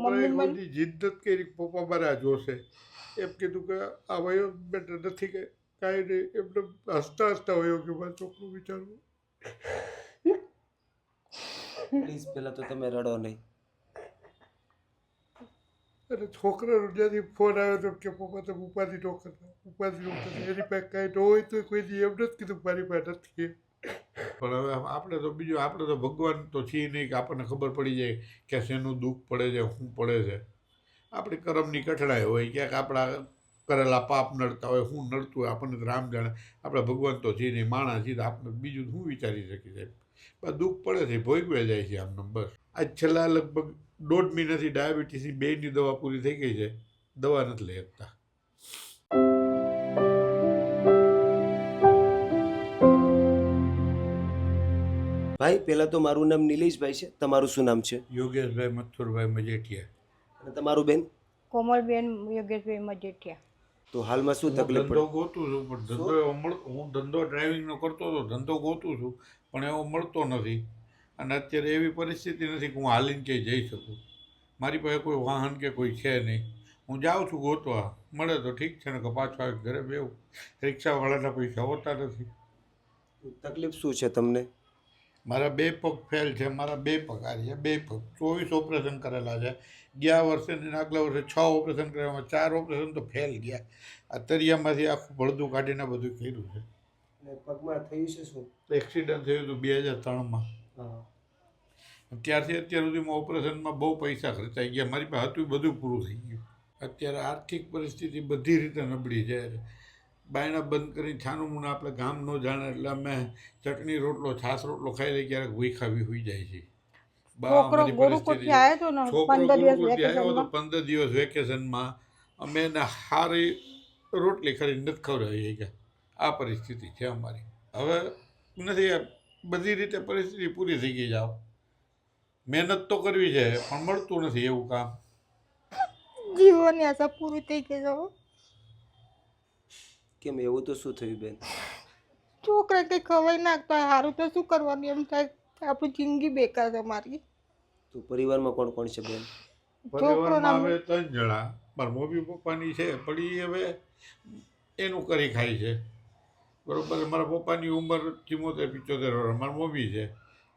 Mummy મને કોઈ જીદ નથી કરી પપ્પા મારા જોશે એમ કીધું કે આ વયો બેટર નથી કે કાંઈ નહીં એમને હસતા હસતા વયો કે મારા છોકરું વિચારવું પ્લીઝ પહેલાં તો તમે રડો નહીં. અને છોકરાનો જ્યાંથી ફોન આવ્યો તો કે પપ્પા તમે ઉપાધિ ન કરતા એની પાસે કાંઈ ન હોય તો કોઈ દી એમ નથી કીધું મારી પાસે નથી એમ. પણ હવે આપણે તો ભગવાન તો છીએ નહીં કે આપણને ખબર પડી જાય કે શેનું દુઃખ પડે છે શું પડે છે. આપણી કરમની કઠણાઈ હોય ક્યાંક આપણા કરેલા પાપ નડતા હોય શું નડતું હોય આપણને તો રામ જાણે. આપણે ભગવાન તો છીએ નહીં માણસ છીએ આપણે બીજું શું વિચારી શકીએ સાહેબ. બસ દુઃખ પડે છે ભોગવ્યા જાય છે આમને બસ. આજ છેલ્લા લગભગ 1.5 મહિનાથી ડાયાબિટીસની 2ની દવા પૂરી થઈ ગઈ છે. દવા નથી લઈ શકતા. ભાઈ પહેલાં તો મારું નામ નિલેશભાઈ છે. તમારું શું નામ છે? યોગેશભાઈ મથુરભાઈ મજેઠિયા. અને તમારું બેન? કોમલબેન યોગેશભાઈ મજેઠિયા. તો હાલમાં શું તકલીફ ધંધો પડે? ગોતું છું પણ ધંધો એવો હું ધંધો ડ્રાઇવિંગનો કરતો હતો ધંધો ગોતું છું પણ એવો મળતો નથી. અને અત્યારે એવી પરિસ્થિતિ નથી કે હું હાલીને ક્યાંય જઈ શકું. મારી પાસે કોઈ વાહન કે કોઈ છે નહીં. હું જાઉં છું ગોતવા મળે તો ઠીક છે ને કે પાછો આવી ઘરે બેવું. રિક્ષાવાળાના પૈસા હોતા નથી. તકલીફ શું છે તમને? મારા 2 પગ ફેલ છે. મારા 2 પગ આ છે 2 પગ 24 ઓપરેશન કરેલા છે. ગયા વર્ષે ને આગલા વર્ષે 6 ઓપરેશન કર્યા 4 ઓપરેશન તો ફેલ ગયા. આ તરિયામાંથી આખું ભળદું કાઢીને બધું કર્યું છે. પગમાં થયું છે શું? એક્સિડન્ટ થયું હતું 2003માં. ત્યારથી અત્યાર સુધીમાં ઓપરેશનમાં બહુ પૈસા ખર્ચાઈ ગયા. મારી પાસે હતું બધું પૂરું થઈ ગયું. અત્યારે આર્થિક પરિસ્થિતિ બધી રીતે નબળી છે. બાયણા બંધ કરીને છાનું મુના આપણે ગામ ન જાણે એટલે અમે ચટણી રોટલો છાશ રોટલો ખાઈ લઈએ ક્યારેક ભૂખાવી હોઈ જાય છે. છોકરો ગુરુકુળથી આવ્યો હતો ને 15 દિવસ વેકેશનમાં 15 દિવસ વેકેશનમાં અમે એને સારી રોટલી ખરીને નથી ખવડાવી ગયા. આ પરિસ્થિતિ છે અમારી. હવે નથી બધી રીતે પરિસ્થિતિ પૂરી થઈ ગઈ જાઓ. મહેનત તો કરવી છે પણ મળતું નથી એવું કામ. જીવનની આશા પૂરી થઈ ગઈ છે. કેમ એવું તો શું થયું બેન? છોકરા કંઈ ખવાય નાખતા સારું તો શું કરવાનું એમ થાય આપણી જિંદગી બેકાર છે મારી. તો પરિવારમાં કોણ કોણ છે બેન? પરિવારમાં હવે 3 જણા. મારા મમ્મી પપ્પાની છે પણ એ હવે એનું કરી ખાય છે બરાબર. મારા પપ્પાની ઉંમર 74-75 વર્ષ. મારા મમ્મી છે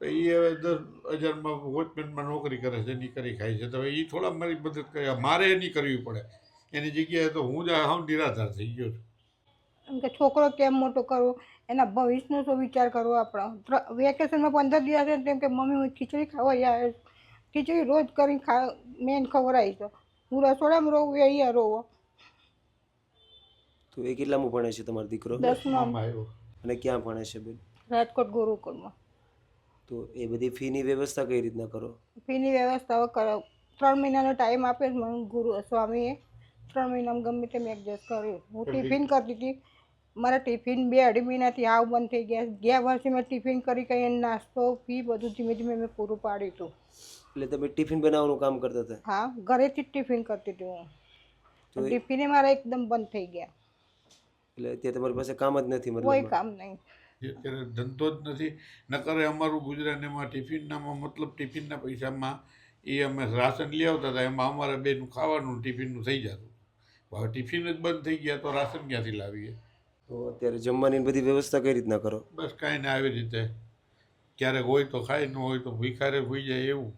તો એ હવે 10,000માં વોચમેનમાં નોકરી કરે છે એની કરી ખાય છે. તો એ થોડા મારી મદદ કરે. મારે એની કરવી પડે. એની જગ્યાએ તો હું જ હાવ નિરાધાર થઈ ગયો છું. એમ કે છોકરો કેમ મોટો કરવો એના ભવિષ્યનો શું વિચાર કરવો આપણો. વેકેશનમાં 15 દિવસ છે તેમ કે મમ્મી હું ખીચડી ખાવા આવે ખીચડી રોજ કરીને મેન ખવડાવી તો હું રસોડામાં રહું અહીંયા રહો. તો એ કેટલામાં ભણે છે તમારો દીકરો? 10માં આવ્યો. અને ક્યાં ભણે છે બેન? રાજકોટ ગુરુકુળમાં. તો એ બધી ફીની વ્યવસ્થા કઈ રીતના કરો? ફીની વ્યવસ્થાઓ કરો. 3 મહિનાનો ટાઈમ આપે મને સ્વામીએ. 3 મહિનામાં ગમે તેમ એડજસ્ટ કર્યું. હું ટિફિન કરતી હતી. મારા ટિફિન 2-2.5 મહિનાથી હાવ બંધ થઈ ગયા વર્ષે મેં ટિફિન કરી કઈ નાસ્તો ફી બધું ધીમે ધીમે મેં પૂરું પાડ્યું હતું. એટલે તમે ટિફિન બનાવવાનું કામ કરતા હતા? હા ઘરેથી જ ટિફિન કરતી હતી હું. ટિફિને મારા એકદમ બંધ થઈ ગયા. એટલે અત્યારે તમારી પાસે કામ જ નથી? કોઈ મતલબ કામ નહીં. અત્યારે ધંધો જ નથી. નકરે અમારું ગુજરાત એમાં ટિફિનનામાં મતલબ ટિફિનના પૈસામાં એ અમે રાશન લઈ આવતા હતા એમાં અમારે બેનું ખાવાનું ટિફિનનું થઈ જતું. હવે ટિફિન જ બંધ થઈ ગયા તો રાશન ક્યાંથી લાવીએ? તો અત્યારે જમવાની બધી વ્યવસ્થા કઈ રીતના કરો? બસ કાંઈ ને આવી રીતે ક્યારેક હોય તો ખાય ન હોય તો ભૂખારે હોઈ જાય એવું.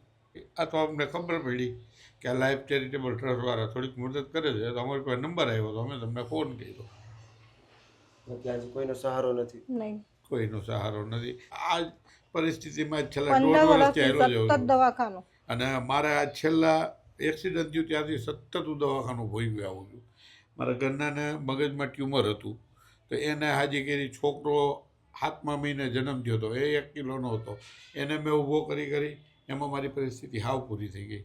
આ તો અમને ખબર પડી કે આ લાઈફ ચેરિટેબલ ટ્રસ્ટવાળા થોડીક મદદ કરે છે તો અમારી પાસે નંબર આવ્યો તો અમે તમને ફોન કર્યો. આજે કોઈનો સહારો નથી? નહીં, કોઈનો સહારો નથી. આ જ પરિસ્થિતિમાં છેલ્લા 15 1.5 વર્ષથી વર્ષથી આવેલો સતત જાઉં છું. દવાખાનું. અને મારે આ છેલ્લા એક્સિડન્ટ થયું ત્યારથી સતત હું દવાખાનું ભોગવી આવું છું. મારા ઘરનાને મગજમાં ટ્યુમર હતું તો એને હાજી કરી. છોકરો 7મા મહિને જન્મ થયો હતો એ 1 કિલોનો હતો. એને મેં ઊભો કરી એમાં મારી પરિસ્થિતિ હાવ પૂરી થઈ ગઈ.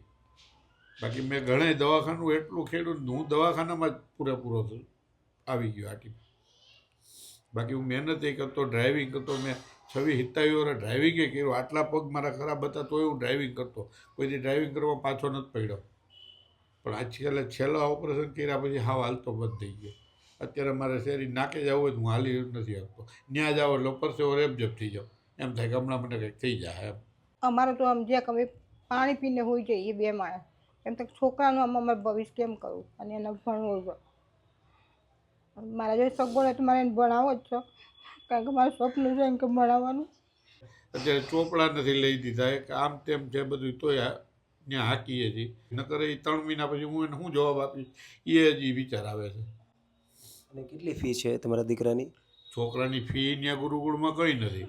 બાકી મેં ઘણા દવાખાનું એટલું ખેડું હું દવાખાનામાં જ પૂરેપૂરો આવી ગયો આટી. બાકી હું મહેનત એ કરતો ડ્રાઇવિંગ કરતો. મેં 26-27 વર્ષ ડ્રાઇવિંગે કર્યું. આટલા પગ મારા ખરાબ હતા તોય હું ડ્રાઇવિંગ કરતો. કોઈથી ડ્રાઇવિંગ કરવા પાછો નથી પડ્યો. પણ આજકાલ છેલ્લા ઓપરેશન કર્યા પછી હાવ હાલતો બંધ થઈ ગયો. અત્યારે મારે શેરી નાકે જવું હોય તો હું હાલી નથી શકતો. ત્યાં જાઓ એટલે પરસેવો રેપઝેપ થઈ જાઓ. એમ થાય કે હમણાં મને કંઈક થઈ જાય એમ. અમારે તો આમ જે અમે પાણી પીને હોઈ જઈએ 2 માણસ કેમ કે છોકરાનું આમાં મારે ભવિષ્ય કેમ કરવું અને એને ભણવું છે. મારા જે સગવડ હોય તો મારે એને ભણાવો જ છો, કારણ કે મારું સપનું છે એમ કે ભણાવવાનું. અત્યારે ચોપડા નથી લઈ દીધા એક આમ તેમ છે બધું, તોય ત્યાં હાકીએ છીએ. નકર એ 3 મહિના પછી હું એને શું જવાબ આપીશ એ હજી વિચાર આવે છે. અને કેટલી ફી છે તમારા દીકરાની? છોકરાની ફી ત્યાં ગુરુકુળમાં કંઈ નથી,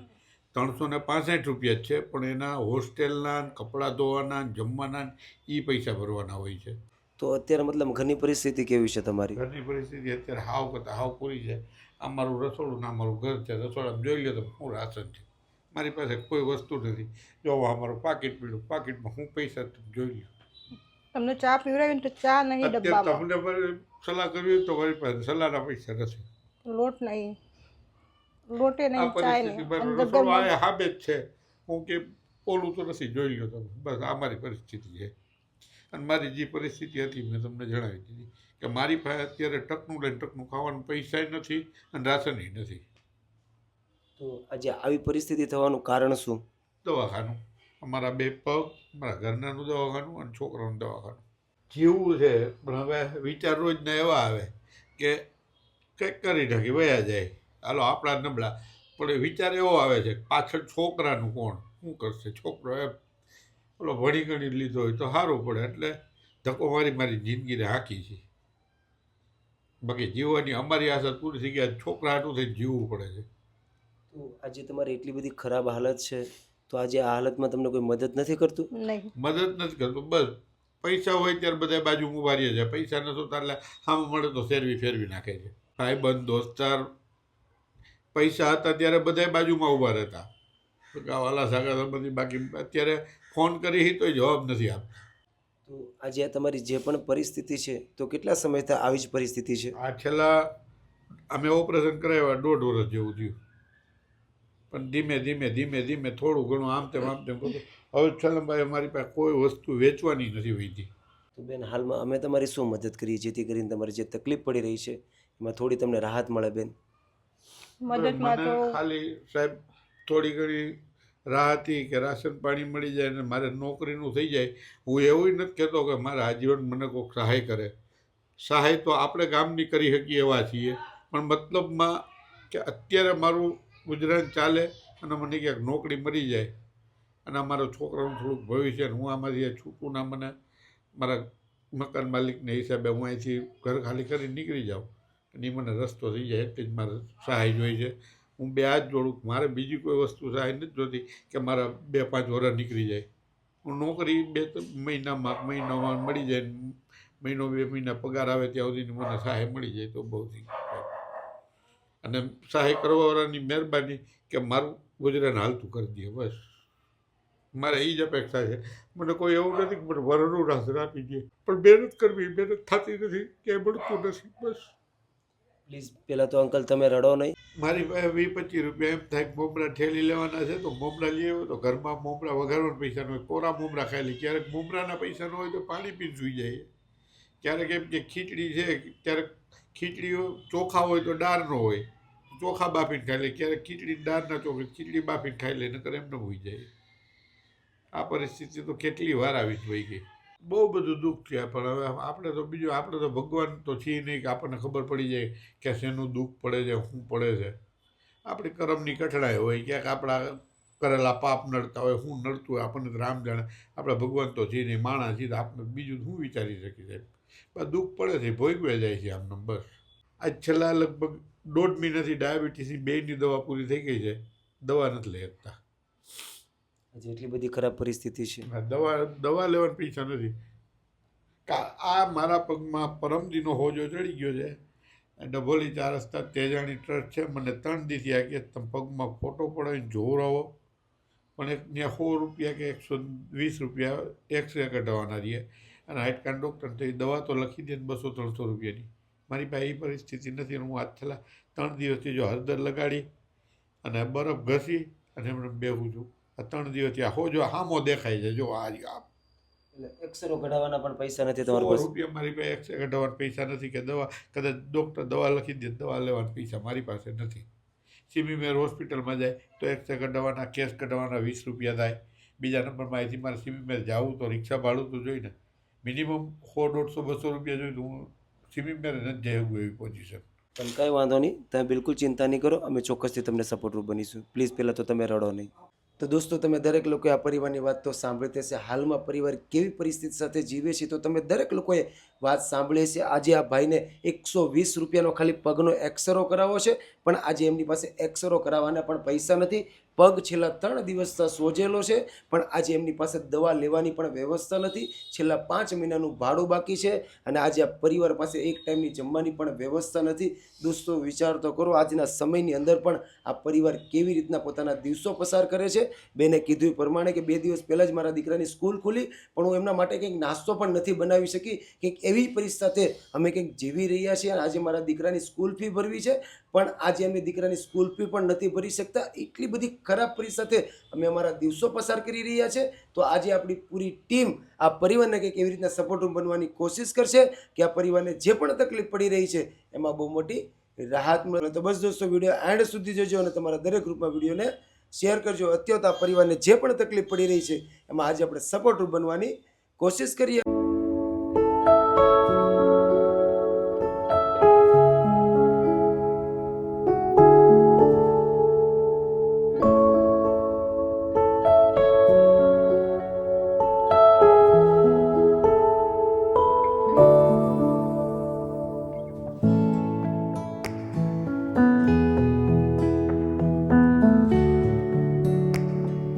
365 રૂપિયા જ છે, પણ એના હોસ્ટેલના ને કપડાં ધોવાના ને જમવાના ને એ પૈસા ભરવાના હોય છે. તો અત્યારે મતલબ ઘરની પરિસ્થિતિ કેવી છે તમારી? ઘરની પરિસ્થિતિ અત્યારે હાવ કરતાં હાવ પૂરી છે. આ મારું રસોડું ના મારું ઘર છે, રસોડામાં જોઈ લો તો હું રાશન છે, મારી પાસે કોઈ વસ્તુ નથી. જો અમારું પાકીટ પીડું, પાકીટમાં હું પૈસા તમે જોઈ લો. તમને ચા પીવડાવી ને તો ચા નહીં અત્યારે ડબ્બામાં, તમને મારે સલાહ કરવી હોય તો મારી પાસે સલાહના પૈસા નથી. લોટ નહીં, લોટે આ નહીં, ચાય પરિસ્થિતિ નહીં, મારું અંદર રસોડું ઘરમાં આ હાબે જ છે. હું કે ઓલું તો નથી, જોઈ લો તમે. બસ આ મારી પરિસ્થિતિ છે. અને મારી જે પરિસ્થિતિ હતી મેં તમને જણાવી દીધી કે મારી પાસે અત્યારે ટકનું લઈને ટકનું ખાવાનું પૈસા નથી અને રાશનય નથી. તો આજે આવી પરિસ્થિતિ થવાનું કારણ શું? દવાખાનું, અમારા 2 પગ, મારા ઘરનાનું દવાખાનું અને છોકરાનું દવાખાનું. જીવવું છે પણ હવે વિચાર રોજના એવા આવે કે કંઈક કરી નાખી વયા જાય, હાલો આપણા નબળા. પણ એ વિચાર એવો આવે છે કે પાછળ છોકરાનું કોણ શું કરશે? છોકરો એમ ઓલો ભણી ગણી લીધો હોય તો સારું પડે, એટલે ધક્કો મારી મારી જિંદગીને હાકી છે. બાકી જીવવાની અમારી આશા પૂરી થઈ ગયા, છોકરા હાટું થઈને જીવવું પડે છે. તો આજે તમારી એટલી બધી ખરાબ હાલત છે, તો આજે આ હાલતમાં તમને કોઈ મદદ નથી કરતું? નહીં. મદદ નથી કરતું. બસ પૈસા હોય ત્યારે બધા બાજુ ઊભા રહે છે, પૈસા નતો એટલે સામે મળે તો ફેરવી નાખે છે. ભાઈબંધ દોસ્તાર પૈસા હતા ત્યારે બધા બાજુમાં ઊભા રહેતા, વાલા સાગા સંબંધી. બાકી અત્યારે ફોન કરી તો જવાબ નથી આપતા. તો આજે આ તમારી જે પણ પરિસ્થિતિ છે, તો કેટલા સમયથી આવી જ પરિસ્થિતિ છે? આ છેલ્લા અમે ઓપરેશન કરાવ્યા 1.5 વર્ષ જેવું થયું, પણ ધીમે ધીમે થોડું ઘણું આમ તેમ કરતું. હવે છેલ્લા અમારી પાસે કોઈ વસ્તુ વેચવાની નથી વહીતી. તો બેન, હાલમાં અમે તમારી શું મદદ કરીએ જેથી કરીને તમારી જે તકલીફ પડી રહી છે એમાં થોડી તમને રાહત મળે બેન? મદદમાં મને તો ખાલી સાહેબ થોડી ઘણી રાહતી કે રાશન પાણી મળી જાય ને મારે નોકરીનું થઈ જાય. હું એવું નથી કહેતો કે મારા આજીવન મને કોઈક સહાય કરે. સહાય તો આપણે ગામની કરી શકીએ એવા છીએ, પણ મતલબમાં કે અત્યારે મારું ગુજરાન ચાલે અને મને ક્યાંક નોકરી મળી જાય અને અમારા છોકરાનું થોડુંક ભવિષ્ય, હું આમાંથી છૂટું ના, મને મારા મકાન માલિકને હિસાબે હું અહીંથી ઘર ખાલી કરીને નીકળી જાઉં અને એ મને રસ્તો થઈ જાય, એટલી જ મારે સહાય જોઈએ છે. હું 2 હાથ જોડું, મારે બીજી કોઈ વસ્તુ સહાય નથી જોતી કે મારા 2-5 વર્ષ નીકળી જાય. હું નોકરી 2 મહિનામાં મળી જાય, મહિનો 2 મહિના પગાર આવે ત્યાં સુધીની મને સહાય મળી જાય તો બહુ થઈ ગયું. અને સહાય કરવાવાળાની મહેરબાની કે મારું ગુજરાન હાલતું કરી દે, બસ મારે એ જ અપેક્ષા છે. મને કોઈ એવું નથી કે મને વરનું રાશન આપી દે, પણ મહેનત કરવી, મહેનત થતી નથી, ક્યાંય મળતું નથી. બસ પ્લીઝ પહેલાં તો અંકલ તમે રડો નહીં. મારી પાસે 20-25 રૂપિયા એમ થાય કે મમરા ઠેલી લેવાના છે તો મમરા લઈ આવ્યો, તો ઘરમાં મમરા વઘારવાના પૈસા ન હોય, કોરા મમરા ખાઈ લે. ક્યારેક મમરાના પૈસા ન હોય તો પાણી પીને સૂઈ જાય. ક્યારેક એમ કે ખીચડી છે, ક્યારેક ખીચડીઓ ચોખા હોય તો દાળ ન હોય, ચોખા બાફીને ખાઈ લે. ક્યારેક ખીચડી દાળના ચોખા, ખીચડી બાફીને ખાઈ લે, નકર એમને હોઈ જાય. આ પરિસ્થિતિ તો કેટલી વાર આવી જ હોઈ ગઈ. બહુ બધું દુઃખ થયા, પણ હવે આપણે તો ભગવાન તો છીએ નહીં કે આપણને ખબર પડી જાય કે શેનું દુઃખ પડે છે, શું પડે છે. આપણી કરમની કઠણાઈ હોય, ક્યાંક આપણા કરેલા પાપ નડતા હોય, શું નડતું હોય આપણને તો રામ જાણે. આપણે ભગવાન તો છીએ નહીં, માણસ છીએ, આપણે બીજું શું વિચારી શકીએ સાહેબ. બસ દુઃખ પડે છે, ભોગવ્યા જાય છે આમને. બસ આજ છેલ્લા લગભગ 1.5 મહિનાથી ડાયાબિટીસની 2ની દવા પૂરી થઈ ગઈ છે, દવા નથી લઈ શકતા. આજે એટલી બધી ખરાબ પરિસ્થિતિ છે. દવા લેવાના પૈસા નથી. આ મારા પગમાં પરમદીનો હોજો ચડી ગયો છે. ડભોલી 4 રસ્તા તેજાણી ટ્રસ્ટ છે, મને 3 દીથી આ કે તમે પગમાં ફોટો પડાવીને જોવરાવો, પણ એક ત્યાં 100 રૂપિયા કે 120 રૂપિયા એક્સરે કઢાવવાના રહીએ, અને હાઇટકાર્ડ ડૉક્ટર તો એ દવા તો લખી દે 200-300 રૂપિયાની. મારી પાસે એ પરિસ્થિતિ નથી. હું આજ છેલ્લા 3 દિવસથી જો હળદર લગાડી અને બરફ ઘસી અને એમને બેહું છું. આ 3 દિવસથી આ હોજો હામો દેખાય છે. જો આ એટલે એક્સરો કઢાવવાના પણ પૈસા નથી તમારી 100 પાસે? રૂપિયા મારી પાસે એક્સરે કઢાવવાના પૈસા નથી, કે દવા કદાચ ડૉક્ટર દવા લખી દે, દવા લેવાના પૈસા મારી પાસે નથી. સિમીમેર હોસ્પિટલમાં જાય તો એક્સરે કઢાવવાના, કેસ કઢાવવાના 20 રૂપિયા થાય. બીજા નંબરમાં અહીંથી મારે સિમીમેર જવું તો રિક્ષા ભાડું તો જોઈને મિનિમમ 100, 150, 200 રૂપિયા જોઈએ તો હું સ્વિમિંગ મેરે નથી જઈ શકું એવી પોઝિશન. પણ કંઈ વાંધો નહીં, તમે બિલકુલ ચિંતા નહીં કરો, અમે ચોક્કસથી તમને સપોર્ટરૂપ બનીશું. પ્લીઝ પહેલાં તો તમે રડો નહીં. તો દોસ્તો, તમે દરેક લોકોએ આ પરિવારની વાત તો સાંભળી હશે. હાલમાં પરિવાર કેવી પરિસ્થિતિ સાથે જીવે છે તો તમે દરેક લોકોએ વાત સાંભળી છે. આજે આ ભાઈને 120 રૂપિયાનો ખાલી પગનો એક્સરો કરાવવો છે, પણ આજે એમની પાસે એક્સરો કરાવવાના પણ પૈસા નથી. પગ છેલ્લા 3 દિવસથી સોજેલો છે, પણ આજે એમની પાસે દવા લેવાની પણ વ્યવસ્થા નથી. છેલ્લા 5 મહિનાનું ભાડું બાકી છે અને આજે આ પરિવાર પાસે એક ટાઈમની જમવાની પણ વ્યવસ્થા નથી. દોસ્તો, વિચાર તો કરો, આજના સમયની અંદર પણ આ પરિવાર કેવી રીતના પોતાના દિવસો પસાર કરે છે. બેને કીધું એ પ્રમાણે કે 2 દિવસ પહેલાં જ મારા દીકરાની સ્કૂલ ખુલી, પણ હું એમના માટે કંઈક નાસ્તો પણ નથી બનાવી શકી. કંઈક એવી પરિસ્થિતિ અમે કંઈક જીવી રહ્યા છીએ અને આજે મારા દીકરાની સ્કૂલ ફી ભરવી છે, પણ આજે અમે દીકરાની સ્કૂલ ફી પણ નથી ભરી શકતા. એટલી બધી ખરાબ પરિસ્થિતિ અમે અમારા દિવસો પસાર કરી રહ્યા છે. તો આજે આપણી પૂરી ટીમ આ પરિવારને કંઈક એવી રીતના સપોર્ટિવ બનવાની કોશિશ કરશે કે આ પરિવારને જે પણ તકલીફ પડી રહી છે એમાં બહુ મોટી રાહત મળે. તો બસ દોસ્તો, વિડીયો એન્ડ સુધી જોજો અને તમારા દરેક ગ્રુપમાં વિડીયોને શેર કરજો. અત્યારે આ પરિવારને જે પણ તકલીફ પડી રહી છે એમાં આજે આપણે સપોર્ટિવ બનવાની કોશિશ કરીએ.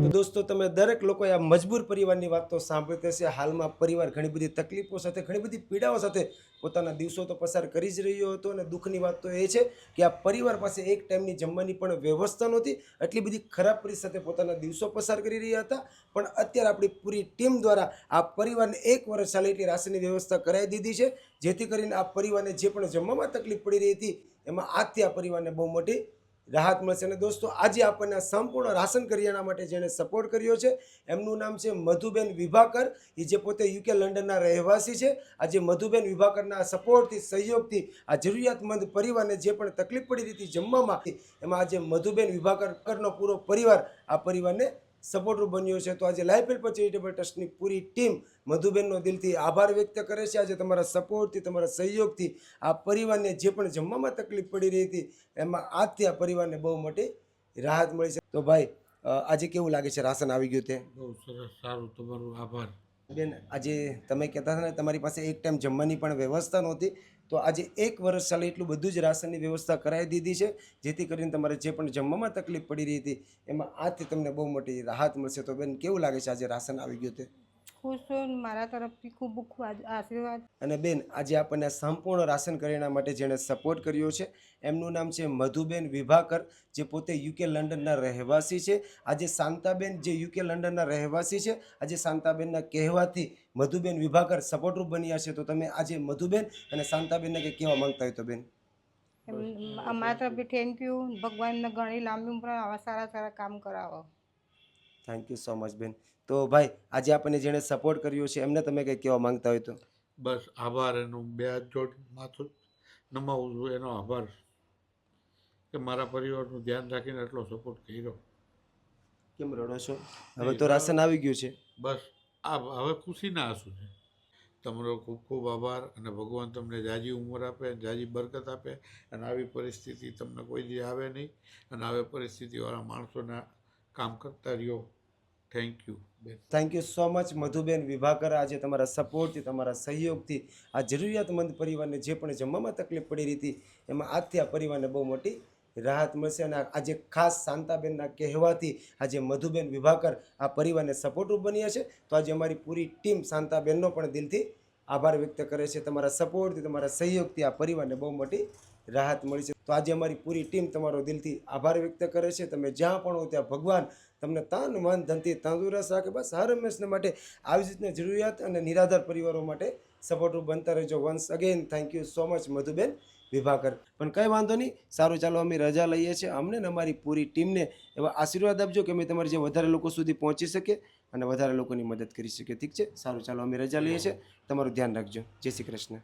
તો દોસ્તો, તમે દરેક લોકોએ આ મજબૂર પરિવારની વાત તો સાંભળી હશે. હાલમાં પરિવાર ઘણી બધી તકલીફો સાથે, ઘણી બધી પીડાઓ સાથે પોતાના દિવસો તો પસાર કરી જ રહ્યો હતો. અને દુઃખની વાત તો એ છે કે આ પરિવાર પાસે એક ટાઈમની જમવાની પણ વ્યવસ્થા નહોતી. એટલી બધી ખરાબ પરિસ્થિતિ સાથે પોતાના દિવસો પસાર કરી રહ્યા હતા. પણ અત્યારે આપણી પૂરી ટીમ દ્વારા આ પરિવારને 1 વર્ષ ચાલે એટલી રાશનની વ્યવસ્થા કરાવી દીધી છે, જેથી કરીને આ પરિવારને જે પણ જમવામાં તકલીફ પડી રહી હતી એમાં આજથી આ પરિવારને બહુ મોટી રાહત મળશે. અને દોસ્તો, આજે આપણને સંપૂર્ણ રાશન કરિયાણા માટે જેણે સપોર્ટ કર્યો છે એમનું નામ છે મધુબેન વિભાકર. એ જે પોતે યુકે લંડનના રહેવાસી છે. આજે મધુબેન વિભાકરના સપોર્ટથી, સહયોગથી આ જરૂરિયાતમંદ પરિવારને જે પણ તકલીફ પડી રહી હતી જમવામાં, એમાં આજે મધુબેન વિભાકરનો પૂરો પરિવાર આ પરિવારને સપોર્ટર બન્યો છે. તો આજે લાઈફ હેલ્પ ચેરિટેબલ ટ્રસ્ટની પૂરી ટીમ મધુબેનનો દિલથી આભાર વ્યક્ત કરે છે. આજે તમારા સપોર્ટથી, તમારા સહયોગથી આ પરિવારને જે પણ જમવામાં તકલીફ પડી રહી હતી એમાં આજથી આ પરિવારને બહુ મોટી રાહત મળી છે. તો ભાઈ, આજે કેવું લાગે છે રાશન આવી ગયું તે? બહુ સરસ, સારું, તમારો આભાર. બેન, આજે તમે કહેતા હતા ને તમારી પાસે એક ટાઈમ જમવાની પણ વ્યવસ્થા નહોતી, તો આજે 1 વર્ષ ચાલે એટલું બધું જ રાશનની વ્યવસ્થા કરાવી દીધી છે, જેથી કરીને તમારે જે પણ જમવામાં તકલીફ પડી રહી હતી એમાં આજથી તમને બહુ મોટી રાહત મળશે. તો બેન, કેવું લાગે છે આજે રાશન આવી ગયું તે? ખુશ છું. મારા તરફથી ખૂબ ખૂબ આશીર્વાદ. અને બેન, આજે આપણને સંપૂર્ણ રાશન કરિયાણા માટે જેણે સપોર્ટ કર્યો છે એમનું નામ છે મધુબેન વિભાકર, જે પોતે યુકે લંડનના રહેવાસી છે. આજે શાંતાબેન જે યુકે લંડનના રહેવાસી છે, આજે શાંતાબેનના કહેવાથી મધુબેન વિભાકર સપોર્ટરૂપ બન્યા છે. તો તમે આજે મધુબેન અને શાંતાબેનને કંઈ કહેવા માંગતા હોય તો બેન? અમારા તરફથી થેન્ક યુ. ભગવાનને ઘણી લાંબી ઉંમર આવા સારા સારા કામ કરાવો. થેન્ક યુ સો મચ બેન. તો ભાઈ, આજે આપણને જેણે સપોર્ટ કર્યો છે એમને તમે કંઈ કહેવા માંગતા હોય તો? બસ આભાર, એનો 2 હાથ જોડી માથું નમાવું છું, એનો આભાર કે મારા પરિવારનું ધ્યાન રાખીને એટલો સપોર્ટ કર્યો. કેમ રડો છો? હવે તો રાશન આવી ગયું છે. બસ આ હવે ખુશીના આંસુ છે. તમારો ખૂબ ખૂબ આભાર. અને ભગવાન તમને જાજી ઉંમર આપે, જાજી બરકત આપે અને આવી પરિસ્થિતિ તમને કોઈ દી આવે નહીં. અને આવી પરિસ્થિતિવાળા માણસોના કામ કરતા રહ્યો. થેન્ક યુ બેન. Thank you so much Madhuben Vibhakar. આજે તમારા સપોર્ટથી, તમારા સહયોગથી આ જરૂરિયાતમંદ પરિવારને જે પણ જમવામાં તકલીફ પડી રહી હતી એમાં આજથી આ પરિવારને બહુ મોટી રાહત મળશે. અને આજે ખાસ શાંતાબેનના કહેવાથી આજે મધુબેન વિભાકર આ પરિવારને સપોર્ટરૂપ બન્યા છે. તો આજે અમારી પૂરી ટીમ શાંતાબેનનો પણ દિલથી આભાર વ્યક્ત કરે છે. તમારા સપોર્ટથી, તમારા સહયોગથી આ પરિવારને બહુ મોટી રાહત મળી છે. તો આજે અમારી પૂરી ટીમ તમારો દિલથી આભાર વ્યક્ત કરે છે. તમે જ્યાં પણ હો ત્યાં ભગવાન તમને તન, મન, ધનથી તંદુરસ્ત રાખે. બસ હર હંમેશને માટે આવી જ રીતના જરૂરિયાત અને નિરાધાર પરિવારો માટે સપોર્ટરૂપ બનતા રહેજો. Once again thank you so much Madhuben Vibhakar. પણ કંઈ વાંધો નહીં, સારું, ચાલો અમે રજા લઈએ છીએ. અમને ને અમારી પૂરી ટીમને એવા આશીર્વાદ આપજો કે અમે તમારી જે વધારે લોકો સુધી પહોંચી શકે અને વધારે લોકોની મદદ કરી શકે. ઠીક છે? સારું, ચાલો અમે રજા લઈએ છીએ. તમારું ધ્યાન રાખજો. જય શ્રી કૃષ્ણ.